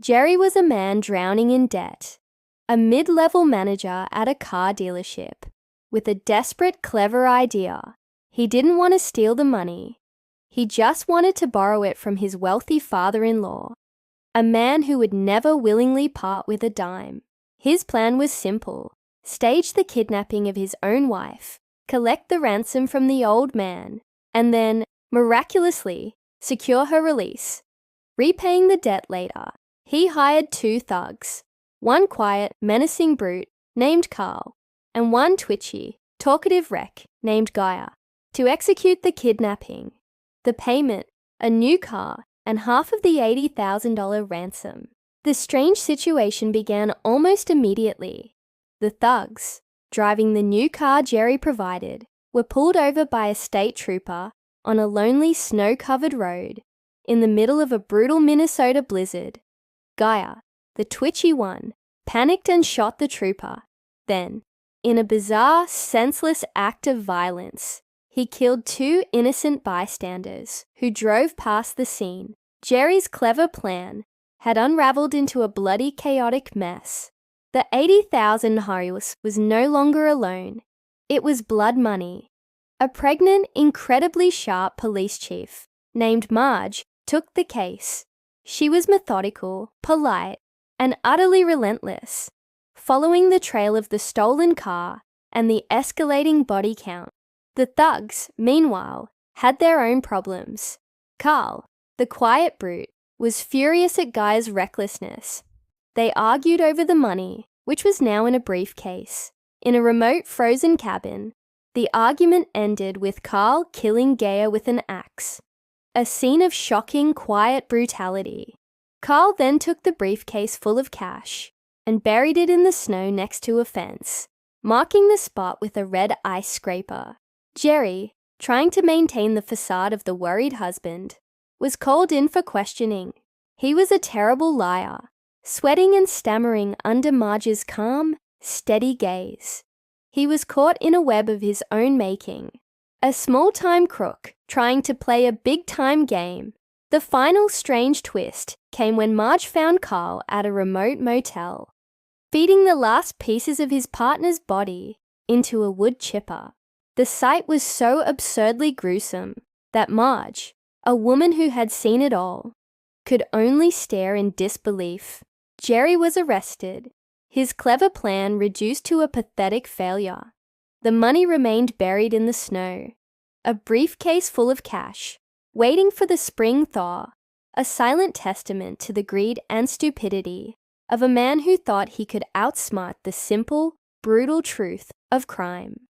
Jerry was a man drowning in debt, a mid-level manager at a car dealership, with a desperate, clever idea. He didn't want to steal the money. He just wanted to borrow it from his wealthy father-in-law, a man who would never willingly part with a dime. His plan was simple: stage the kidnapping of his own wife, collect the ransom from the old man, and then, miraculously, secure her release. Repaying the debt later, he hired 2 thugs, one quiet, menacing brute named Carl, and one twitchy, talkative wreck named Gaia, to execute the kidnapping. The payment, a new car, and half of the $80,000 ransom. The strange situation began almost immediately. The thugs, driving the new car Jerry provided, were pulled over by a state trooper on a lonely snow-covered road in the middle of a brutal Minnesota blizzard. Gaia, the twitchy one, panicked and shot the trooper. Then, in a bizarre, senseless act of violence, he killed 2 innocent bystanders who drove past the scene. Jerry's clever plan had unraveled into a bloody, chaotic mess. The $80,000 was no longer alone. It was blood money. A pregnant, incredibly sharp police chief named Marge took the case. She was methodical, polite, and utterly relentless, following the trail of the stolen car and the escalating body count. The thugs, meanwhile, had their own problems. Carl, the quiet brute, was furious at Gaia's recklessness. They argued over the money, which was now in a briefcase. In a remote, frozen cabin, the argument ended with Carl killing Gaia with an axe. A scene of shocking, quiet brutality. Carl then took the briefcase full of cash and buried it in the snow next to a fence, marking the spot with a red ice scraper. Jerry, trying to maintain the facade of the worried husband, was called in for questioning. He was a terrible liar, sweating and stammering under Marge's calm, steady gaze. He was caught in a web of his own making, a small-time crook trying to play a big-time game. The final strange twist came when Marge found Carl at a remote motel, feeding the last pieces of his partner's body into a wood chipper. The sight was so absurdly gruesome that Marge, a woman who had seen it all, could only stare in disbelief. Jerry was arrested, his clever plan reduced to a pathetic failure. The money remained buried in the snow, a briefcase full of cash, waiting for the spring thaw, a silent testament to the greed and stupidity of a man who thought he could outsmart the simple, brutal truth of crime.